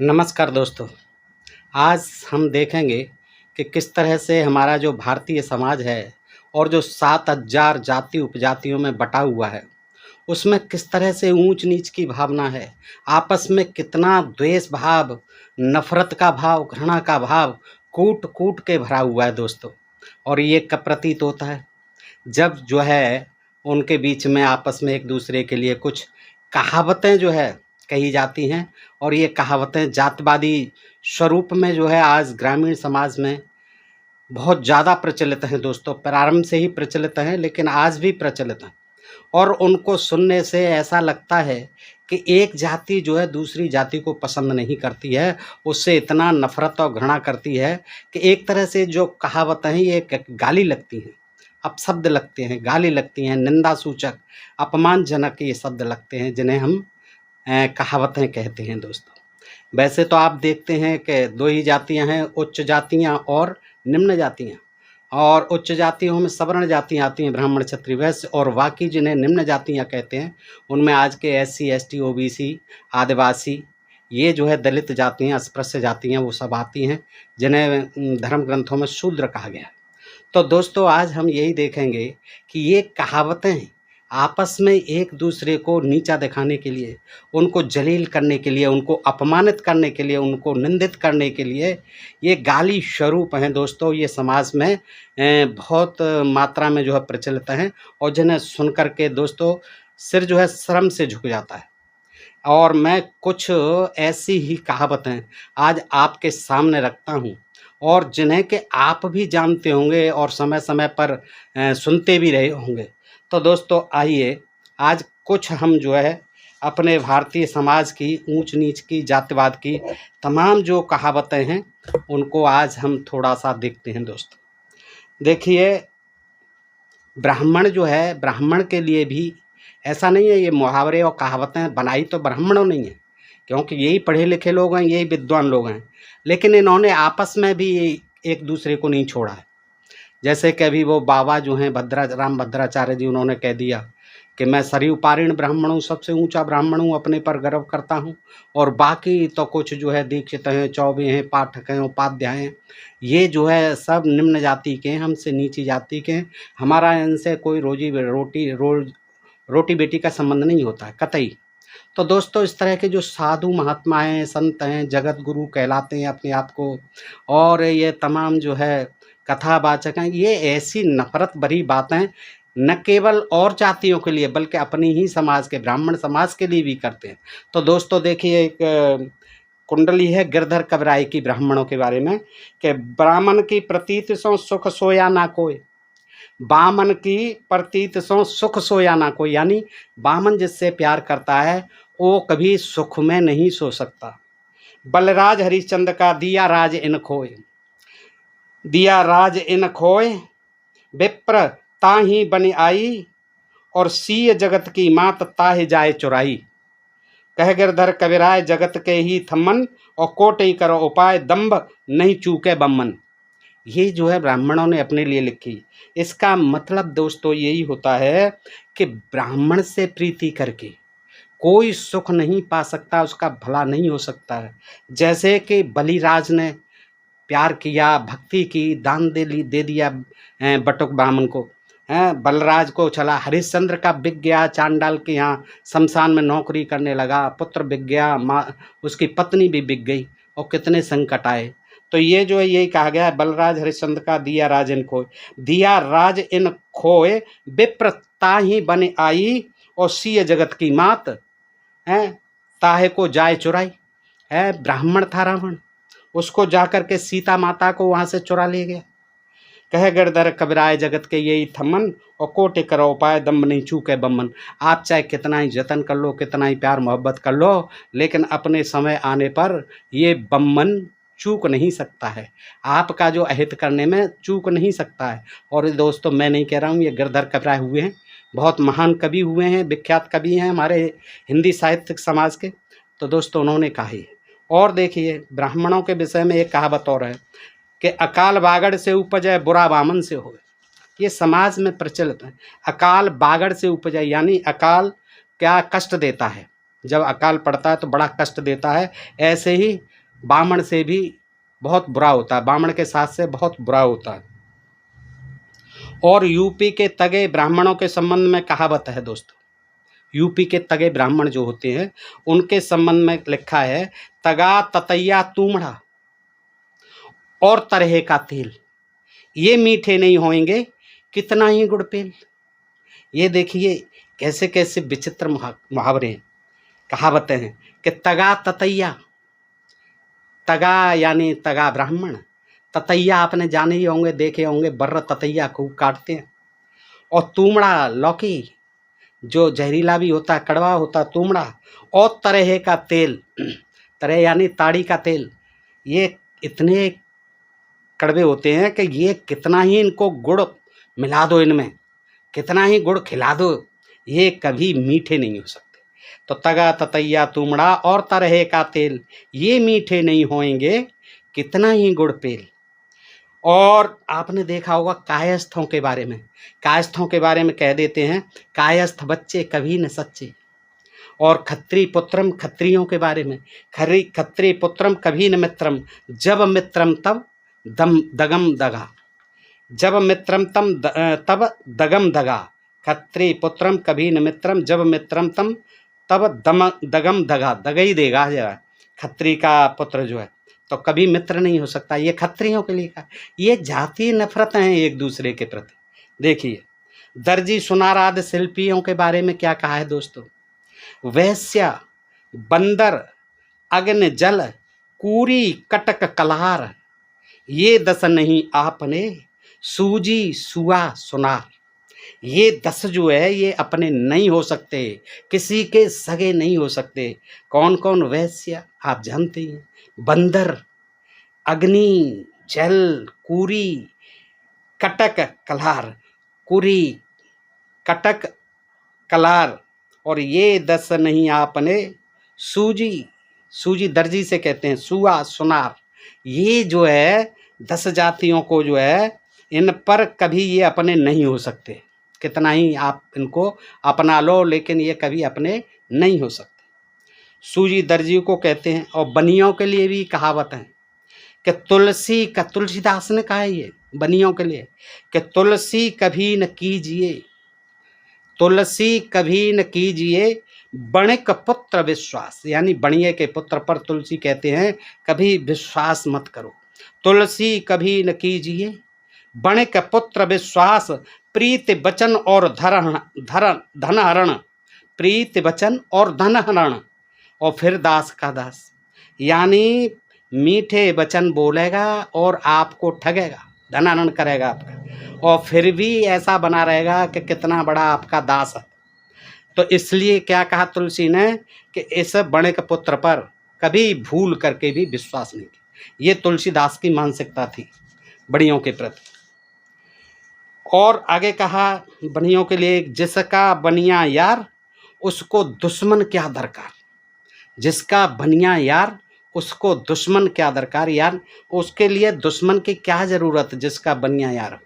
नमस्कार दोस्तों। आज हम देखेंगे कि किस तरह से हमारा जो भारतीय समाज है और जो 7,000 जाति उपजातियों में बटा हुआ है, उसमें किस तरह से ऊंच नीच की भावना है, आपस में कितना द्वेष भाव, नफरत का भाव, घृणा का भाव कूट कूट के भरा हुआ है दोस्तों। और ये कब प्रतीत होता है, जब जो है उनके बीच में आपस में एक दूसरे के लिए कुछ कहावतें जो है कही जाती हैं। और ये कहावतें जातवादी स्वरूप में जो है आज ग्रामीण समाज में बहुत ज़्यादा प्रचलित हैं दोस्तों। प्रारंभ से ही प्रचलित हैं, लेकिन आज भी प्रचलित हैं। और उनको सुनने से ऐसा लगता है कि एक जाति जो है दूसरी जाति को पसंद नहीं करती है, उससे इतना नफरत और घृणा करती है कि एक तरह से जो कहावतें हैं ये गाली लगती हैं, अपशब्द लगते हैं, गाली लगती हैं, निंदा सूचक, अपमानजनक ये शब्द लगते हैं, जिन्हें हम कहावतें कहते हैं दोस्तों। वैसे तो आप देखते हैं कि दो ही जातियां हैं, उच्च जातियां और निम्न जातियां। और उच्च जातियों में सवर्ण जातियां आती हैं, ब्राह्मण क्षत्रिय वैश्य, और बाकी जिन्हें निम्न जातियां कहते हैं उनमें आज के SC ST OBC आदिवासी, ये जो है दलित जातियां, अस्पृश्य जातियां, वो सब आती हैं, जिन्हें धर्म ग्रंथों में शूद्र कहा गया है। तो दोस्तों आज हम यही देखेंगे कि ये कहावतें आपस में एक दूसरे को नीचा दिखाने के लिए, उनको जलील करने के लिए, उनको अपमानित करने के लिए, उनको निंदित करने के लिए ये गाली स्वरूप हैं दोस्तों। ये समाज में बहुत मात्रा में जो है प्रचलित हैं, और जिन्हें सुन कर के दोस्तों सिर जो है शर्म से झुक जाता है। और मैं कुछ ऐसी ही कहावतें आज आपके सामने रखता हूँ, और जिन्हें कि आप भी जानते होंगे और समय समय पर सुनते भी रहे होंगे। तो दोस्तों आइए आज कुछ हम जो है अपने भारतीय समाज की ऊंच नीच की, जातिवाद की तमाम जो कहावतें हैं उनको आज हम थोड़ा सा देखते हैं दोस्तों। देखिए, ब्राह्मण जो है, ब्राह्मण के लिए भी ऐसा नहीं है, ये मुहावरे और कहावतें बनाई तो ब्राह्मणों नहीं है, क्योंकि यही पढ़े लिखे लोग हैं, यही विद्वान लोग हैं, लेकिन इन्होंने आपस में भी एक दूसरे को नहीं छोड़ा है। जैसे कि अभी वो बाबा जो हैं राम भद्राचार्य जी, उन्होंने कह दिया कि मैं सरयू पारीण ब्राह्मण हूँ, सबसे ऊंचा ब्राह्मण हूँ, अपने पर गर्व करता हूँ, और बाकी तो कुछ जो है दीक्षित हैं, चौबे हैं, पाठक हैं, उपाध्याय हैं, ये जो है सब निम्न जाति के हैं, हमसे नीची जाति के हैं, हमारा इनसे कोई रोटी बेटी का संबंध नहीं होता है कतई। तो दोस्तों इस तरह के जो साधु महात्मा हैं, संत हैं, जगत गुरु कहलाते हैं अपने आप को, और ये तमाम जो है कथावाचक हैं, ये ऐसी नफरत भरी बातें न केवल और जातियों के लिए बल्कि अपनी ही समाज के, ब्राह्मण समाज के लिए भी करते हैं। तो दोस्तों देखिए, एक कुंडली है गिरधर कविराय की ब्राह्मणों के बारे में कि ब्राह्मण की प्रतीत सो सुख सोया ना कोई, बामन की प्रतीत सो सुख सोया ना कोई, यानी बामन जिससे प्यार करता है वो कभी सुख में नहीं सो सकता। बलराज हरिश्चंद्र का दिया राज इन खोए, दिया राज इन खोए, विप्र ताही बन आई, और सीय जगत की मात ताहि जाए चुराई। कह गिरधर कविराय जगत के ही थम्मन, और कोटि करो उपाय दंभ नहीं चूके बम्मन। ये जो है ब्राह्मणों ने अपने लिए लिखी। इसका मतलब दोस्तों यही होता है कि ब्राह्मण से प्रीति करके कोई सुख नहीं पा सकता, उसका भला नहीं हो सकता है। जैसे कि बलिराज ने प्यार किया, भक्ति की, दान दे दिया बटुक ब्राह्मण को, बलराज को चला, हरिश्चंद्र का बिक गया, चांडाल के यहाँ शमशान में नौकरी करने लगा, पुत्र बिक गया, माँ उसकी पत्नी भी बिक गई, और कितने संकट आए। तो ये जो है यही कहा गया है, बलराज हरिश्चंद्र का दिया राज इन खोए, दिया राज इन खोए, विप्र ताहि बन आई, और सीय जगत की मात है ताहे को जाए चुराई। है ब्राह्मण था रावण, उसको जाकर के सीता माता को वहां से चुरा ले गया। कह गिरधर कविराय जगत के यही थमन, और कोटि करो उपाय दम्भ नहीं चूके बम्मन। आप चाहे कितना ही जतन कर लो, कितना ही प्यार मोहब्बत कर लो, लेकिन अपने समय आने पर ये बम्मन चूक नहीं सकता है, आपका जो अहित करने में चूक नहीं सकता है। और दोस्तों मैं नहीं कह रहा हूँ, ये गिरधर कविराय हुए हैं, बहुत महान कवि हुए हैं, विख्यात कवि हैं हमारे हिंदी साहित्यिक समाज के। तो दोस्तों उन्होंने कहा ही है। और देखिए, ब्राह्मणों के विषय में एक कहावत और है कि अकाल बागड़ से उपजे बुरा बामन से होए। ये समाज में प्रचलित है। अकाल बागड़ से उपजे, यानी अकाल क्या कष्ट देता है, जब अकाल पड़ता है तो बड़ा कष्ट देता है। ऐसे ही बामण से भी बहुत बुरा होता है, बामण के साथ से बहुत बुरा होता है। और यूपी के तगे ब्राह्मणों के संबंध में कहावत है दोस्तों, यूपी के तगे ब्राह्मण जो होते हैं उनके संबंध में लिखा है, तगा ततैया तूमड़ा और तरह का तेल, ये मीठे नहीं होंगे कितना ही गुड़ पेल। ये देखिए कैसे कैसे विचित्र मुहावरे हैं, कहावतें हैं कि तगा ततैया, तगा यानी तगा ब्राह्मण, ततैया आपने जाने ही होंगे, देखे होंगे, बर्र ततैया खूब काटते हैं। और तूमड़ा लौकी जो जहरीला भी होता है, कड़वा होता है तूमड़ा। और तरह का तेल, तरह यानी ताड़ी का तेल, ये इतने कड़वे होते हैं कि ये कितना ही इनको गुड़ मिला दो, इनमें कितना ही गुड़ खिला दो, ये कभी मीठे नहीं हो सकते। तो तगा ततैया तूमड़ा और तरह का तेल, ये मीठे नहीं होंगे कितना ही गुड़ पेल। और आपने देखा होगा कायस्थों के बारे में, कायस्थों के बारे में कह देते हैं, कायस्थ बच्चे कभी न सच्चे। और खत्री पुत्रम, खत्रियों के बारे में, खत्री पुत्रम कभी न मित्रम, जब मित्रम तब दगम दगा, जब मित्रम तब दगम दगा। खत्री पुत्रम कभी न मित्रम, जब मित्रम तब दगम दगा, दगा ही देगा जरा खत्री का पुत्र जो है, तो कभी मित्र नहीं हो सकता। ये खत्रियों के लिए का, ये जातीय नफरत हैं एक दूसरे के प्रति। देखिए दर्जी सुनार आदि शिल्पियों के बारे में क्या कहा है दोस्तों, वैश्या बंदर अग्नि जल कूरी कटक कलार, ये 10 नहीं आपने सूजी सुआ सुनार। ये 10 जो है ये अपने नहीं हो सकते, किसी के सगे नहीं हो सकते। कौन कौन, वैश्या आप जानते हैं, बंदर, अग्नि, जल, कूरी, कटक, कलार, कूरी, कटक, कलार। और ये 10 नहीं आपने सूजी, सूजी दर्जी से कहते हैं, सुआ सुनार। ये जो है 10 जातियों को जो है इन पर कभी ये अपने नहीं हो सकते, कितना ही आप इनको अपना लो लेकिन ये कभी अपने नहीं हो सकते। सूजी दर्जी को कहते हैं। और बनियों के लिए भी कहावत है कि तुलसी का, तुलसीदास ने कहा है ये बनियों के लिए कि तुलसी कभी न कीजिए, तुलसी कभी न कीजिए बणिक पुत्र विश्वास, यानी बणिये के पुत्र पर तुलसी कहते हैं कभी विश्वास मत करो। तुलसी कभी न कीजिए बणिक पुत्र विश्वास, प्रीति वचन और धन हरण, प्रीति वचन और धन हरण। और फिर दास का दास, यानी मीठे वचन बोलेगा और आपको ठगेगा, धन हरण करेगा आपका, और फिर भी ऐसा बना रहेगा कि कितना बड़ा आपका दास है। तो इसलिए क्या कहा तुलसी ने कि इस बणिक पुत्र पर कभी भूल करके भी विश्वास नहीं किया। ये तुलसीदास की मानसिकता थी बड़ियों के प्रति। और आगे कहा बनियों के लिए, जिसका बनिया यार उसको दुश्मन क्या दरकार, जिसका बनिया यार उसको दुश्मन क्या दरकार, यार उसके लिए दुश्मन की क्या ज़रूरत, जिसका बनिया यार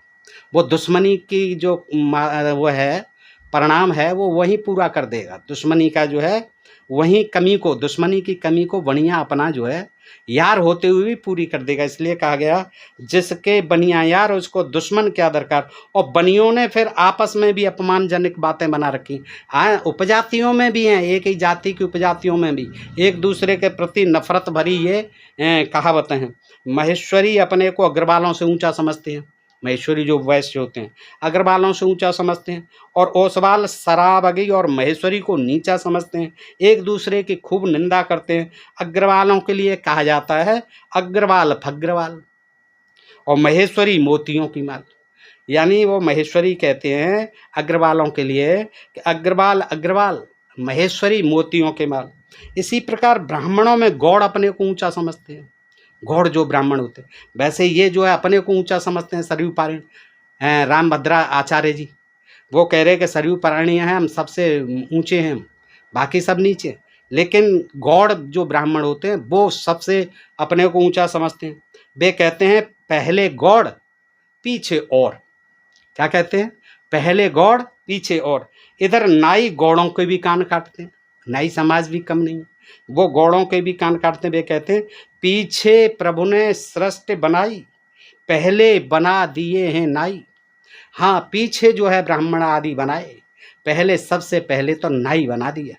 वो दुश्मनी की जो वो है परिणाम है वो वही पूरा कर देगा, दुश्मनी का जो है वही कमी को, दुश्मनी की कमी को बनिया अपना जो है यार होते हुए भी पूरी कर देगा। इसलिए कहा गया जिसके बनिया यार उसको दुश्मन क्या दरकार। और बनियों ने फिर आपस में भी अपमानजनक बातें बना रखी, हाँ उपजातियों में भी हैं, एक ही जाति की उपजातियों में भी एक दूसरे के प्रति नफरत भरी ये कहावतें हैं। महेश्वरी अपने को अग्रवालों से ऊंचा समझते हैं, महेश्वरी जो वैश्य होते हैं अग्रवालों से ऊंचा समझते हैं, और ओसवाल सराबगी और महेश्वरी को नीचा समझते हैं, एक दूसरे की खूब निंदा करते हैं। अग्रवालों के लिए कहा जाता है अग्रवाल फग्रवाल, और महेश्वरी मोतियों की माल, यानी वो महेश्वरी कहते हैं अग्रवालों के लिए कि अग्रवाल अग्रवाल, महेश्वरी मोतियों के माल। इसी प्रकार ब्राह्मणों में गौड़ अपने को ऊंचा समझते हैं, गौड़ जो ब्राह्मण होते हैं, वैसे ये जो है अपने को ऊंचा समझते हैं। सरयू पारायण रामभद्रा आचार्य जी वो कह रहे कि सरयू पारायणीय हैं हम सबसे ऊंचे हैं, बाकी सब नीचे, लेकिन गौड़ जो ब्राह्मण होते हैं वो सबसे अपने को ऊंचा समझते हैं। वे कहते हैं पहले गौड़ पीछे और, क्या कहते हैं, पहले गौड़ पीछे और। इधर नाई गौड़ों के भी कान काटते हैं, नाई समाज भी कम नहीं है। वो गौड़ों के भी कान काटते हुए कहते हैं, पीछे प्रभु ने सृष्टि बनाई, पहले बना दिए हैं नाई। हाँ, पीछे जो है ब्राह्मण आदि बनाए, पहले सबसे पहले तो नाई बना दिया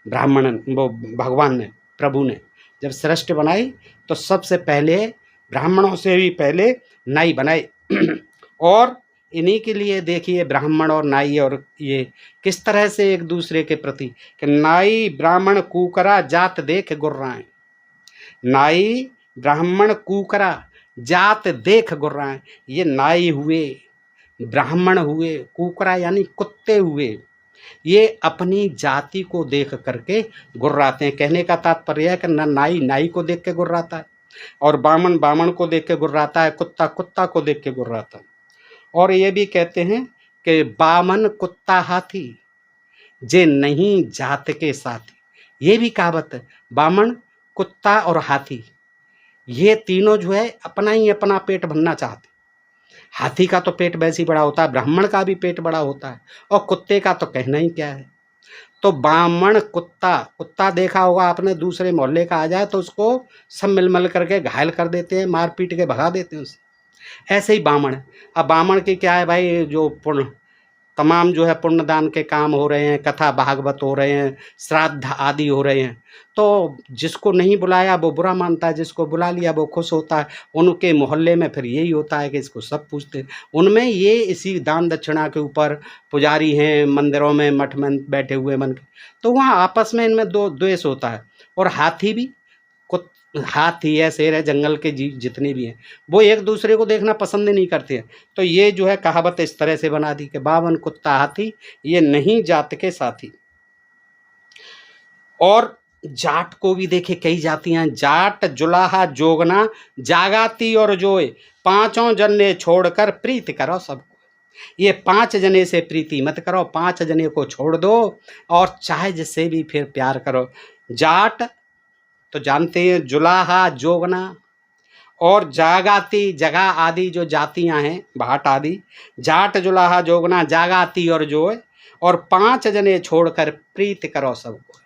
ब्राह्मण, वो भगवान ने, प्रभु ने जब सृष्टि बनाई तो सबसे पहले ब्राह्मणों से भी पहले नाई बनाए। और इन्हीं के लिए देखिए ब्राह्मण और नाई और ये किस तरह से एक दूसरे के प्रति, कि नाई ब्राह्मण कूकरा जात देख गुर्राएं। नाई ब्राह्मण कूकरा जात देख गुर्राएं। ये नाई हुए, ब्राह्मण हुए, कूकरा यानी कुत्ते हुए, ये अपनी जाति को देख करके गुर्राते हैं। कहने का तात्पर्य है कि न नाई नाई को देख के गुर्राता है, और बामन बामन को देख के गुर्राता है, कुत्ता कुत्ता को देख के गुर्राता है। और ये भी कहते हैं कि बामन कुत्ता हाथी, जे नहीं जात के साथी। ये भी कहावत है, बामन कुत्ता और हाथी ये तीनों जो है अपना ही अपना पेट भरना चाहते। हाथी का तो पेट वैसे ही बड़ा होता है, ब्राह्मण का भी पेट बड़ा होता है, और कुत्ते का तो कहना ही क्या है। तो बामण कुत्ता, कुत्ता देखा होगा आपने, दूसरे मोहल्ले का आ जाए तो उसको सब मिल करके घायल कर देते हैं, मार पीट के भगा देते हैं उसे। ऐसे ही बामण है। अब बामण की क्या है भाई, जो पुण्य तमाम जो है पुण्यदान के काम हो रहे हैं, कथा भागवत हो रहे हैं, श्राद्ध आदि हो रहे हैं, तो जिसको नहीं बुलाया वो बुरा मानता है, जिसको बुला लिया वो खुश होता है। उनके मोहल्ले में फिर यही होता है कि इसको सब पूछते हैं। उनमें ये इसी दान दक्षिणा के ऊपर पुजारी हैं, मंदिरों में मठ में बैठे हुए मन के, तो वहाँ आपस में इनमें दो द्वेष होता है। और हाथी भी, हाथी है, शेर है, जंगल के जीव जितने भी हैं, वो एक दूसरे को देखना पसंद नहीं करते हैं। तो ये जो है कहावत इस तरह से बना दी कि बावन कुत्ता हाथी, ये नहीं जात के साथी। और जाट को भी देखे कई जातियां, जाट जुलाहा जोगना जागाती और जोए, पांचों जने छोड़कर प्रीत करो सबको। ये 5 जने से प्रीति मत करो, 5 जने को छोड़ दो, और चाहे जिससे भी फिर प्यार करो। जाट तो जानते हैं, जुलाहा जोगना और जागाती, जगह आदि जो जातियां हैं, भाट आदि, जाट जुलाहा जोगना जागाती और जोए, और 5 जने छोड़कर प्रीत करो सबको।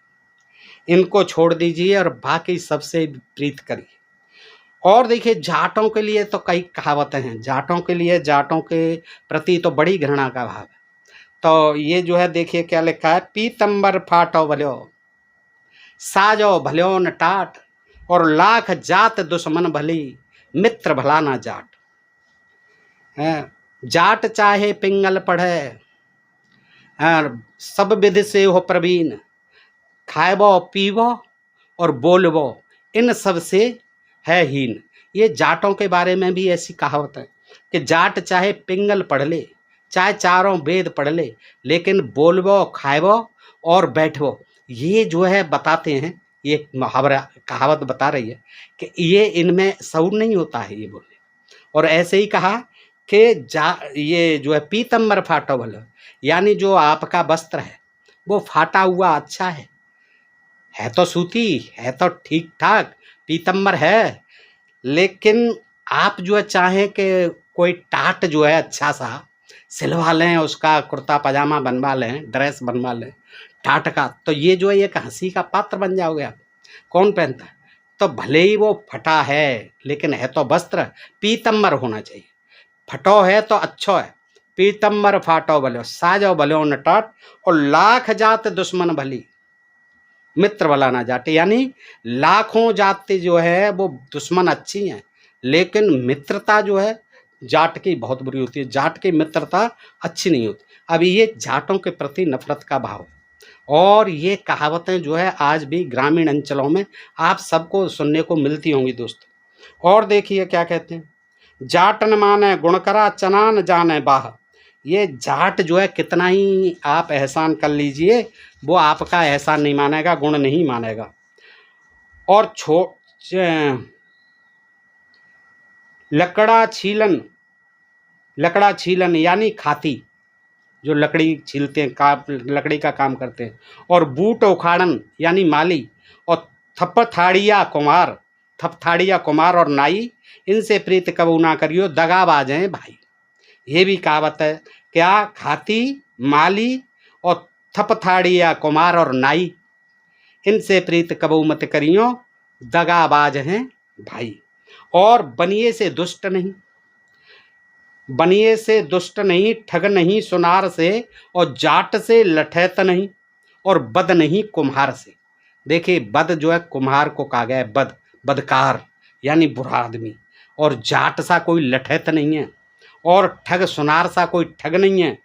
इनको छोड़ दीजिए और बाकी सबसे प्रीत करिए। और देखिए जाटों के लिए तो कई कहावतें हैं, जाटों के लिए, जाटों के प्रति तो बड़ी घृणा का भाव है। तो ये जो है देखिए क्या लिखा है, पीतंबर फाटो भल्यो, साजो भल्यो न टाट, और लाख जात दुश्मन भली, मित्र भला ना जाट। जाट चाहे पिंगल पढ़े, सब विधि से हो प्रवीण, खाएबो पीबो और बोलबो, इन सब से है हीन। ये जाटों के बारे में भी ऐसी कहावत है कि जाट चाहे पिंगल पढ़ ले, चाहे चारों वेद पढ़ ले, लेकिन बोलबो, खाएबो और बैठबो, ये जो है बताते हैं, ये मुहावरा कहावत बता रही है कि ये इनमें शऊर नहीं होता है ये बोलने। और ऐसे ही कहा कि ये जो है पीतम्बर फाटो भलो, यानी जो आपका वस्त्र है वो फाटा हुआ अच्छा है तो सूती, है तो ठीक ठाक पीतम्बर है, लेकिन आप जो है चाहें कि कोई टाट जो है अच्छा सा सिलवा लें, उसका कुर्ता पजामा बनवा लें, ड्रेस बनवा लें टाट का, तो ये जो है एक हंसी का पात्र बन जाओगे आप। कौन पहनता है? तो भले ही वो फटा है, लेकिन है तो वस्त्र पीतम्बर होना चाहिए। फटो है तो अच्छो है, पीतम्बर फाटो भलो, साजो भलो न टाट, और लाख जात दुश्मन भली, मित्र भला ना जाटे। यानी लाखों जाति जो है वो दुश्मन अच्छी हैं, लेकिन मित्रता जो है जाट की बहुत बुरी होती है, जाट की मित्रता अच्छी नहीं होती। अब ये जाटों के प्रति नफरत का भाव है। और ये कहावतें जो है आज भी ग्रामीण अंचलों में आप सबको सुनने को मिलती होंगी दोस्तों। और देखिए क्या कहते हैं, जाटन माने गुण करा, चनान जाने बाह। ये जाट जो है कितना ही आप एहसान कर लीजिए, वो आपका एहसान नहीं मानेगा, गुण नहीं मानेगा। और लकड़ा छीलन यानी खाती, जो लकड़ी छीलते हैं, लकड़ी का काम करते हैं। और बूट उखाड़न यानी माली, और थपथाड़िया कुमार और नाई, इनसे प्रीत कबू ना करियो, दगाबाज हैं भाई। ये भी कहावत है, क्या? खाती, माली और थपथाड़िया कुमार और नाई, इनसे प्रीत कबू मत करियो, दगाबाज हैं भाई। और बनिए से दुष्ट नहीं, बनिए से दुष्ट नहीं, ठग नहीं सुनार से, और जाट से लठैत नहीं, और बद नहीं कुम्हार से। देखिए बद जो है कुम्हार को कहा गया है, बद बदकार यानी बुरा आदमी, और जाट सा कोई लठैत नहीं है, और ठग सुनार सा कोई ठग नहीं है,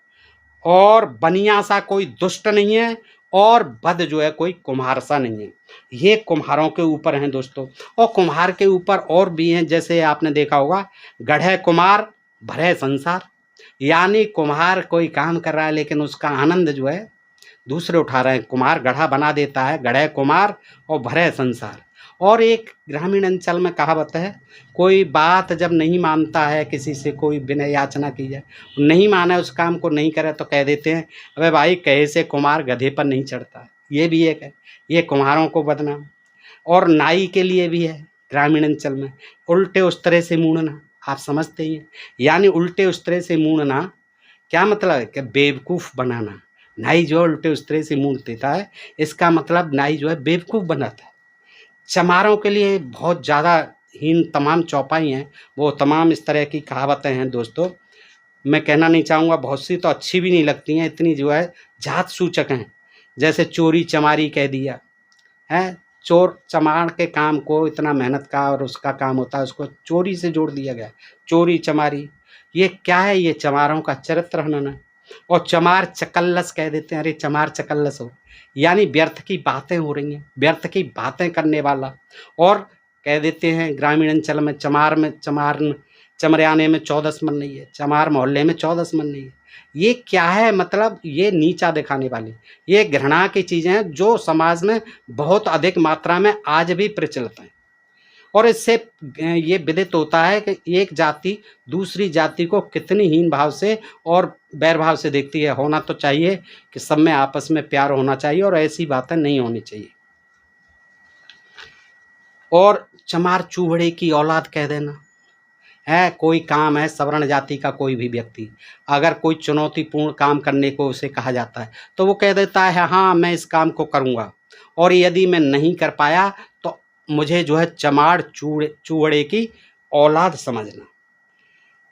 और बनिया सा कोई दुष्ट नहीं है, और बद जो है कोई कुम्हार सा नहीं है। ये कुम्हारों के ऊपर हैं दोस्तों। और कुम्हार के ऊपर और भी हैं, जैसे आपने देखा होगा, गढ़े कुम्हार भरे संसार, यानी कुम्हार कोई काम कर रहा है लेकिन उसका आनंद जो है दूसरे उठा रहे हैं। कुम्हार गढ़ा बना देता है, गढ़े कुम्हार और भरे संसार। और एक ग्रामीण अंचल में कहावत है, कोई बात जब नहीं मानता है किसी से, कोई विनय याचना की जाए, नहीं माने उस काम को नहीं करे तो कह देते हैं, अबे भाई कहे से कुम्हार गधे पर नहीं चढ़ता। ये भी एक है, ये कुम्हारों को बदनाम। और नाई के लिए भी है ग्रामीण अंचल में, उल्टे उस्तरे से मूड़ना, आप समझते ही हैं। यानी उल्टे उस्तरे से मूड़ना क्या मतलब है कि बेवकूफ़ बनाना। नाई जो है उल्टे उस्तरे से मूड़ देता है, इसका मतलब नाई जो है बेवकूफ़ बनाता है। चमारों के लिए बहुत ज़्यादा हीन तमाम चौपाई हैं, वो तमाम इस तरह की कहावतें हैं दोस्तों। मैं कहना नहीं चाहूँगा, बहुत सी तो अच्छी भी नहीं लगती हैं, इतनी जो है जात सूचक हैं। जैसे चोरी चमारी कह दिया है, चोर चमार के काम को, इतना मेहनत का और उसका काम होता है, उसको चोरी से जोड़ दिया गया, चोरी चमारी। ये क्या है? ये चमारों का चरित्र हनन है। और चमार चकल्लस कह देते हैं, अरे चमार चकल्लस हो, यानी व्यर्थ की बातें हो रही हैं, व्यर्थ की बातें करने वाला। और कह देते हैं ग्रामीण अंचल में, चमार चमरियाने में 14 मन नहीं है, चमार मोहल्ले में 14 मन नहीं है। ये क्या है? मतलब ये नीचा दिखाने वाली, ये घृणा की चीज़ें हैं जो समाज में बहुत अधिक मात्रा में आज भी प्रचलित हैं। और इससे ये विदित होता है कि एक जाति दूसरी जाति को कितनी हीन भाव से और बैर भाव से देखती है। होना तो चाहिए कि सब में आपस में प्यार होना चाहिए और ऐसी बातें नहीं होनी चाहिए। और चमार चूहड़े की औलाद कह देना है, कोई काम है, सवर्ण जाति का कोई भी व्यक्ति अगर कोई चुनौतीपूर्ण काम करने को उसे कहा जाता है तो वो कह देता है हाँ मैं इस काम को करूँगा, और यदि मैं नहीं कर पाया तो मुझे जो है चमार चूहड़े की औलाद समझना।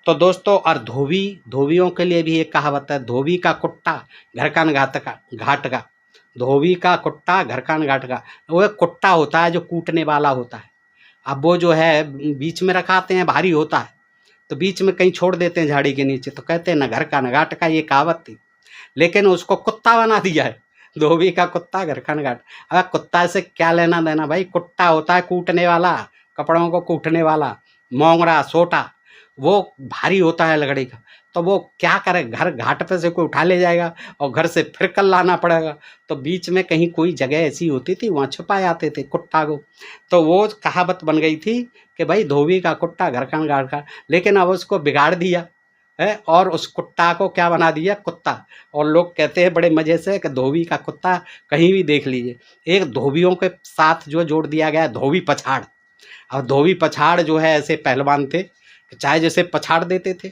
तो दोस्तों, और धोबियों के लिए भी एक कहावत है, धोबी का कुट्टा घर का घाट का। धोबी का कुट्टा घर का घाट का। वो एक कुट्टा होता है जो कूटने वाला होता है। अब वो जो है बीच में रखाते हैं, भारी होता है तो बीच में कहीं छोड़ देते हैं झाड़ी के नीचे, तो कहते हैं न घर का न घाट का, ये कहावत थी। लेकिन उसको कुत्ता बना दिया है, धोबी का कुत्ता घर का न घाट। अब कुत्ता से क्या लेना देना भाई? कुट्टा होता है कूटने वाला, कपड़ों को कूटने वाला, मोंगरा सोटा, वो भारी होता है लकड़ी का। तो वो क्या करे, घर घाट पे से कोई उठा ले जाएगा और घर से फिर कल लाना पड़ेगा। तो बीच में कहीं कोई जगह ऐसी होती थी, वहाँ छुपा आते थे कुट्टा को। तो वो कहावत बन गई थी कि भाई धोबी का कुट्टा घर का घाट का। लेकिन अब उसको बिगाड़ दिया है और उस कुट्टा को क्या बना दिया? कुत्ता। और लोग कहते हैं बड़े मज़े से कि धोबी का कुत्ता, कहीं भी देख लीजिए। एक धोबियों के साथ जो जोड़ दिया गया है धोबी पछाड़। अब धोबी पछाड़ जो है ऐसे पहलवान थे कि चाहे जैसे पछाड़ देते थे,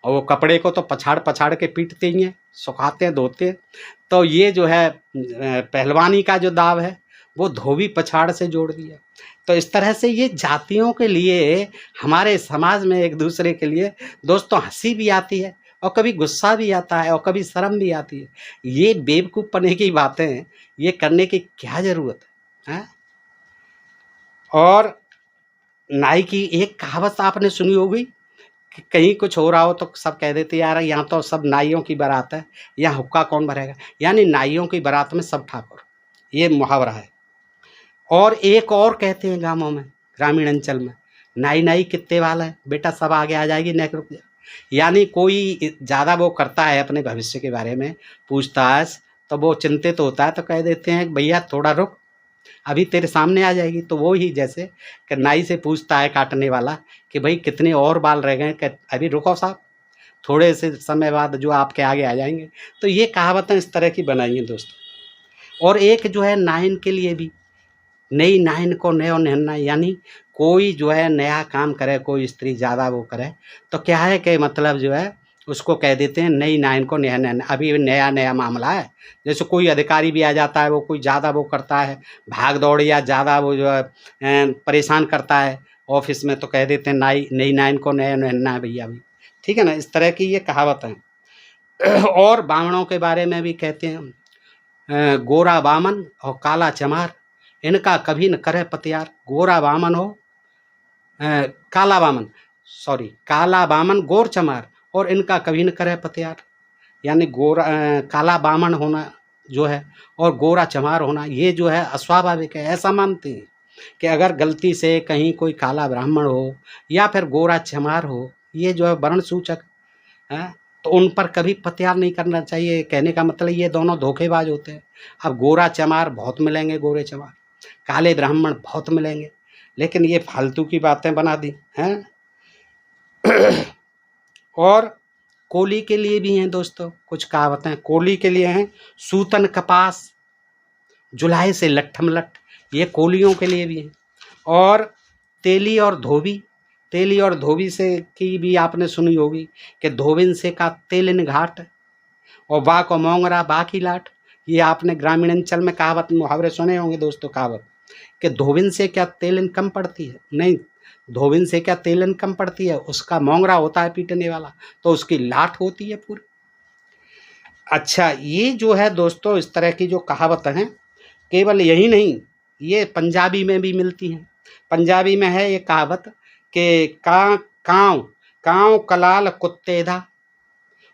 और वो कपड़े को तो पछाड़ पछाड़ के पीटते ही हैं, सुखाते हैं, धोते हैं। तो ये जो है पहलवानी का जो दाव है वो धोबी पछाड़ से जोड़ दिया। तो इस तरह से ये जातियों के लिए, हमारे समाज में एक दूसरे के लिए दोस्तों हंसी भी आती है और कभी गुस्सा भी आता है और कभी शर्म भी आती है। ये बेवकूफ़पने की बातें हैं, ये करने की क्या ज़रूरत है? और नाई की एक कहावत आपने सुनी होगी कि कहीं कुछ हो रहा हो तो सब कह देते यार यहाँ तो सब नाइयों की बारात है, यहाँ हुक्का कौन भरेगा? यानी नाइयों की बारात में सब ठाकुर, ये मुहावरा है। और एक और कहते हैं गाँवों में, ग्रामीण अंचल में, नाई नाई कित्ते वाला है बेटा, सब आगे आ जाएगी, नेक रुक जा। यानी कोई ज़्यादा वो करता है अपने भविष्य के बारे में पूछताछ, तो वो चिंतित होता है तो कह देते हैं भैया थोड़ा रुक, अभी तेरे सामने आ जाएगी। तो वो ही जैसे कि नाई से पूछता है काटने वाला कि भाई कितने और बाल रह गए? कि अभी रुको साहब, थोड़े से समय बाद जो आपके आगे आ जाएंगे। तो ये कहावतें इस तरह की बनाई हैं दोस्तों। और एक जो है नाइन के लिए भी, नई नाइन को नयो नहना, यानी कोई जो है नया काम करे, कोई स्त्री ज़्यादा वो करे तो क्या है कि मतलब जो है उसको कह देते हैं नई नाइन को नया नया। अभी नया नया मामला है, जैसे कोई अधिकारी भी आ जाता है, वो कोई ज़्यादा वो करता है भाग दौड़ या ज़्यादा वो जो है परेशान करता है ऑफिस में, तो कह देते हैं नई नाइन को नया नया भैया भी। ठीक है ना, इस तरह की ये कहावत है। और बामणों के बारे में भी कहते हैं, गोरा बामन और काला चमार, इनका कभी न करे पतियार। गोरा बामन हो काला बामन, सॉरी काला बामन गोर चमार, और इनका कभी न करे पतियार। यानी काला बामन होना जो है और गोरा चमार होना, ये जो है अस्वाभाविक है। ऐसा मानते हैं कि अगर गलती से कहीं कोई काला ब्राह्मण हो या फिर गोरा चमार हो, ये जो है वर्ण सूचक है, तो उन पर कभी पतियार नहीं करना चाहिए। कहने का मतलब ये दोनों धोखेबाज होते हैं। अब गोरा चमार बहुत मिलेंगे, गोरे चमार, काले ब्राह्मण बहुत मिलेंगे, लेकिन ये फालतू की बातें बना दी हैं। और कोली के लिए भी हैं दोस्तों कुछ कहावतें। कोली के लिए हैं सूतन कपास जुलाई से लट्ठम लट्ठ, ये कोलियों के लिए भी हैं। और तेली और धोबी, तेली और धोबी से की भी आपने सुनी होगी कि धोबिन से का तेलिन घाट, और बा को मोंगरा बा की लाट। ये आपने ग्रामीण अंचल में कहावत मुहावरे सुने होंगे दोस्तों, कहावत कि धोबिन से क्या तेलिन कम पड़ती है। नहीं, धोबिन से क्या तेलिन कम पड़ती है, उसका मोंगरा होता है पीटने वाला, तो उसकी लाठ होती है पूरी। अच्छा, ये जो है दोस्तों इस तरह की जो कहावत हैं, केवल यही नहीं, ये पंजाबी में भी मिलती हैं। पंजाबी में है ये कहावत कि कांव कांव कलाल कुत्तेदा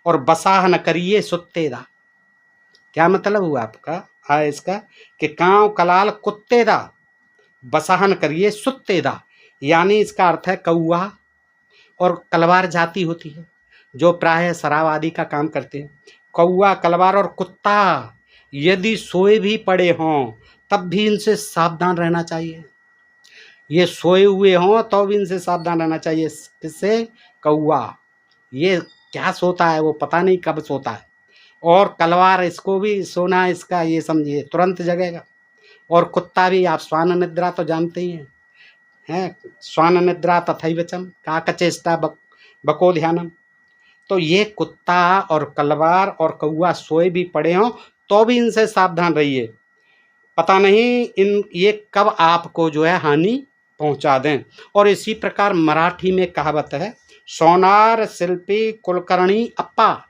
और बसाह न करिए सुत्तेदा। क्या मतलब हुआ आपका इसका कि कांव कलाल कुत्तेदा बसाह न करिए सुत्तेदा, यानी इसका अर्थ है कौआ और कलवार जाति होती है जो प्रायः शराब आदि का काम करते हैं। कौआ, कलवार और कुत्ता यदि सोए भी पड़े हों तब भी इनसे सावधान रहना चाहिए। ये सोए हुए हों तो भी इनसे सावधान रहना चाहिए। किससे? कौआ। ये क्या सोता है वो पता नहीं कब सोता है। और कलवार, इसको भी सोना इसका ये समझिए तुरंत जगेगा। और कुत्ता भी, आप श्वान निद्रा तो जानते ही हैं, श्वान निद्रा तथैवचम काकचेष्टा बको ध्यानम। तो ये कुत्ता और कलवार और कौआ सोए भी पड़े हों तो भी इनसे सावधान रहिए, पता नहीं ये कब आपको जो है हानि पहुंचा दें। और इसी प्रकार मराठी में कहावत है सोनार शिल्पी कुलकर्णी अप्पा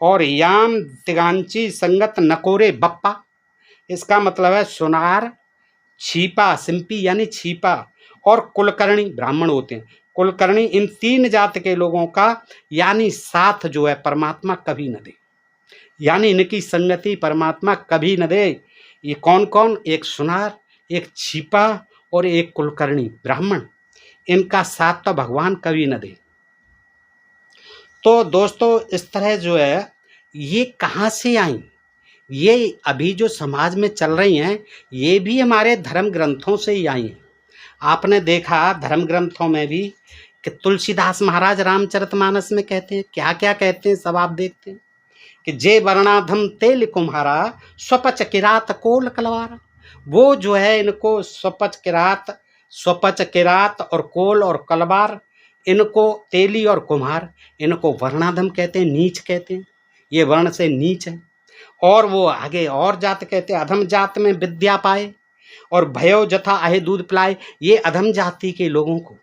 और याम तिगांची संगत नकोरे बप्पा। इसका मतलब है सोनार, छिपा, शिल्पी यानी छिपा, और कुलकर्णी ब्राह्मण होते हैं, कुलकर्णी, इन तीन जात के लोगों का यानी साथ जो है परमात्मा कभी न दे, यानी इनकी संगति परमात्मा कभी न दे। ये कौन कौन? एक सुनार, एक छिपा और एक कुलकर्णी ब्राह्मण, इनका साथ तो भगवान कभी न दे। तो दोस्तों इस तरह जो है ये कहाँ से आई? ये अभी जो समाज में चल रही हैं ये भी हमारे धर्म ग्रंथों से ही आई हैं। आपने देखा धर्म ग्रंथों में भी कि तुलसीदास महाराज रामचरितमानस में कहते हैं, क्या क्या कहते हैं सब आप देखते हैं कि जे वर्णाधम तेल कुम्हारा स्वपच किरात कोल कलवारा। वो जो है इनको स्वपच किरात और कोल और कलवार, इनको तेली और कुम्हार, इनको वर्णाधम कहते हैं, नीच कहते हैं, ये वर्ण से नीच है। और वो आगे और जात कहते हैं अधम जात में विद्या पाए और भयो जथा आहे दूध पिलाए। ये अधम जाति के लोगों को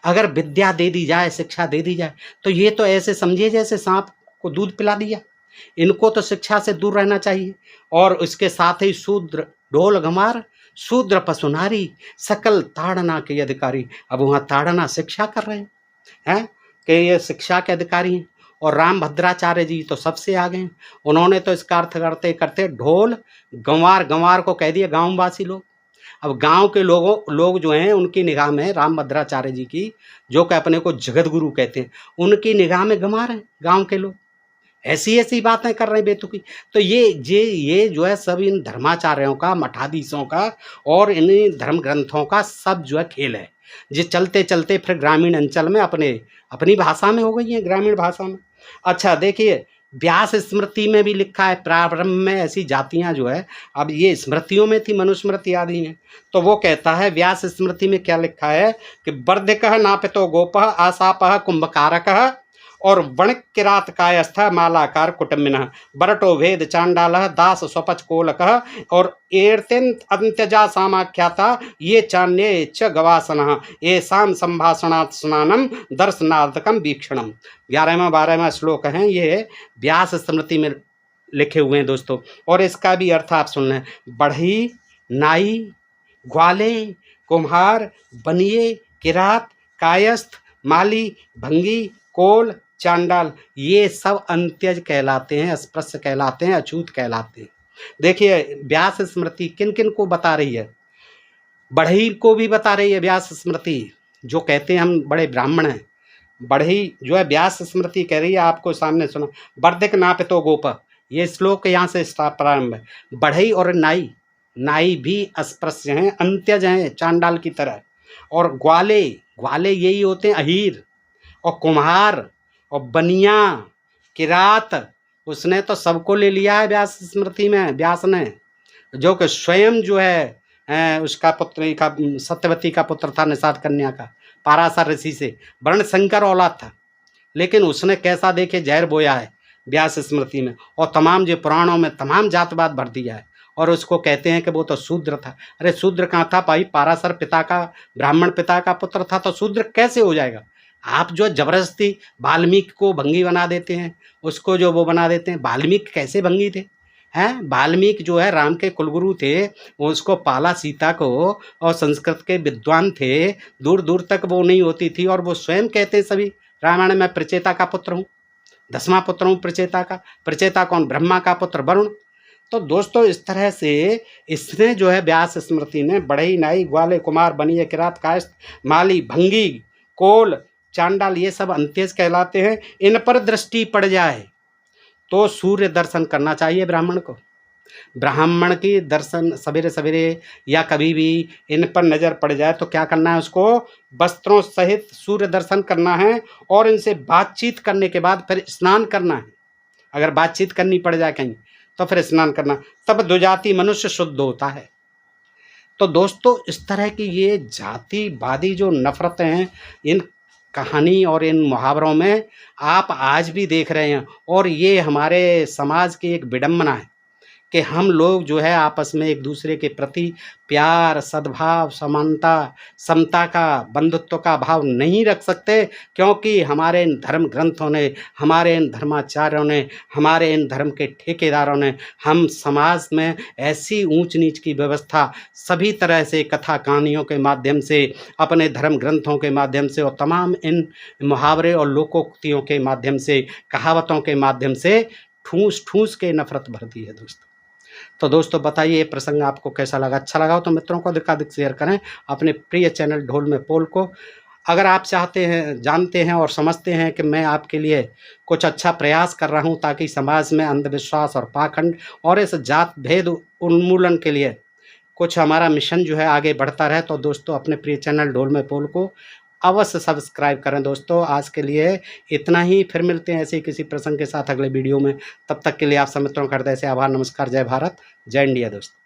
अगर विद्या दे दी जाए, शिक्षा दे दी जाए, तो ये तो ऐसे समझिए जैसे सांप को दूध पिला दिया। इनको तो शिक्षा से दूर रहना चाहिए। और इसके साथ ही शूद्र ढोल गमार, शूद्र पशुनारी, सकल ताड़ना के अधिकारी। अब वहाँ ताड़ना शिक्षा कर रहे हैं कि ये शिक्षा के अधिकारी हैं। और राम भद्राचार्य जी तो सबसे आगे हैं, उन्होंने तो इसका अर्थ करते करते ढोल गंवार, गंवार को कह दिया गाँववासी लोग। अब गांव के लोग जो हैं उनकी निगाह में राम भद्राचार्य जी की, जो कि अपने को जगत गुरु कहते हैं, उनकी निगाह में गंवार हैं गांव के लोग। ऐसी ऐसी बातें कर रहे हैं बेतुकी। तो ये जो है सब इन धर्माचार्यों का, मठाधीशों का और इन धर्म ग्रंथों का सब जो है खेल है, जो चलते चलते फिर ग्रामीण अंचल में अपनी भाषा में हो गई है, ग्रामीण भाषा में। अच्छा देखिए, व्यास स्मृति में भी लिखा है, प्रारंभ में ऐसी जातियां जो है, अब ये स्मृतियों में थी, मनुस्मृति आदि हैं, तो वो कहता है व्यास स्मृति में क्या लिखा है कि वर्धिकः नापितो गोपः आशापः कुंभकारकः और वणिक किरात कायस्थ मालाकार कुटुम्बिनः बरटो भेद चांडालः दास स्वपच कोलकः और एर्तेन अंत्यजा सामाख्याता ये चान्ये च गवासनः येषां संभाषणात् स्नानम दर्शनार्थकम वीक्षणम। 11वां 12वां श्लोक हैं, ये व्यास स्मृति में लिखे हुए हैं दोस्तों। और इसका भी अर्थ आप सुन लें। बढ़ई, नाई, ग्वाले, कुम्हार, बनिए, किरात, कायस्थ, माली, भंगी, कोल, चांडाल, ये सब अंत्यज कहलाते हैं, अस्पृश्य कहलाते हैं, अछूत कहलाते हैं। देखिए व्यास स्मृति किन किन को बता रही है। बढ़ई को भी बता रही है व्यास स्मृति, जो कहते हैं हम बड़े ब्राह्मण हैं। बढ़ई जो है व्यास स्मृति कह रही है, आपको सामने सुना, वर्धिक नापितो गोप, ये श्लोक यहाँ से प्रारंभ है। बढ़ई और नाई, नाई भी अस्पृश्य हैं, अंत्यज हैं चांडाल की तरह। और ग्वाले, ग्वाले यही होते हैं अहीर। और कुम्हार और बनिया, किरात, उसने तो सबको ले लिया है व्यास स्मृति में, व्यास ने, जो कि स्वयं जो है उसका पुत्र का, सत्यवती का पुत्र था, निषाद कन्या का, पाराशर ऋषि से वर्ण शंकर औलाद था। लेकिन उसने कैसा देखे जहर बोया है व्यास स्मृति में, और तमाम जो पुराणों में तमाम जातवाद भर दिया है। और उसको कहते हैं कि वो तो शूद्र था। अरे शूद्र कहाँ था भाई, पाराशर पिता का, ब्राह्मण पिता का पुत्र था, तो शूद्र कैसे हो जाएगा। आप जो जबरदस्ती वाल्मीकि को भंगी बना देते हैं, उसको जो वो बना देते हैं। वाल्मीकि कैसे भंगी थे हैं? वाल्मीकि जो है राम के कुलगुरु थे, उसको पाला सीता को, और संस्कृत के विद्वान थे, दूर दूर तक वो नहीं होती थी। और वो स्वयं कहते सभी रामायण में, प्रचेता का पुत्र हूँ, 10वां पुत्र हूँ प्रचेता का। प्रचेता कौन? ब्रह्मा का पुत्र वरुण। तो दोस्तों इस तरह से इसने जो है व्यास स्मृति ने बढ़ई, नाई, ग्वाले, कुमार, बनिए, किरात, कायस्थ, माली, भंगी, कोल, चांडाल, ये सब अंत्यज कहलाते हैं। इन पर दृष्टि पड़ जाए तो सूर्य दर्शन करना चाहिए ब्राह्मण को। ब्राह्मण की दर्शन सवेरे सवेरे या कभी भी इन पर नज़र पड़ जाए तो क्या करना है, उसको वस्त्रों सहित सूर्य दर्शन करना है। और इनसे बातचीत करने के बाद फिर स्नान करना है। अगर बातचीत करनी पड़ जाए कहीं तो फिर स्नान करना, तब द्विजाति मनुष्य शुद्ध होता है। तो दोस्तों इस तरह की ये जातिवादी जो नफरतें हैं, इन कहानी और इन मुहावरों में आप आज भी देख रहे हैं। और ये हमारे समाज की एक विडंबना है कि हम लोग जो है आपस में एक दूसरे के प्रति प्यार, सद्भाव, समानता, समता का, बंधुत्व का भाव नहीं रख सकते, क्योंकि हमारे इन धर्म ग्रंथों ने, हमारे इन धर्माचार्यों ने, हमारे इन धर्म के ठेकेदारों ने हम समाज में ऐसी ऊंच नीच की व्यवस्था सभी तरह से कथा कहानियों के माध्यम से, अपने धर्म ग्रंथों के माध्यम से, और तमाम इन मुहावरे और लोकोक्तियों के माध्यम से, कहावतों के माध्यम से ठूस ठूस के नफरत भर दी है दोस्तों। तो दोस्तों बताइए ये प्रसंग आपको कैसा लगा। अच्छा लगा हो तो मित्रों को अधिकाधिक शेयर करें, अपने प्रिय चैनल ढोल में पोल को। अगर आप चाहते हैं, जानते हैं और समझते हैं कि मैं आपके लिए कुछ अच्छा प्रयास कर रहा हूं ताकि समाज में अंधविश्वास और पाखंड और इस जात भेद उन्मूलन के लिए कुछ हमारा मिशन जो है आगे बढ़ता रहे, तो दोस्तों अपने प्रिय चैनल ढोल में पोल को अवश्य सब्सक्राइब करें। दोस्तों आज के लिए इतना ही, फिर मिलते हैं ऐसे ही किसी प्रसंग के साथ अगले वीडियो में। तब तक के लिए आप सब मित्रों का हृदय से आभार, नमस्कार, जय भारत, जय इंडिया दोस्तों।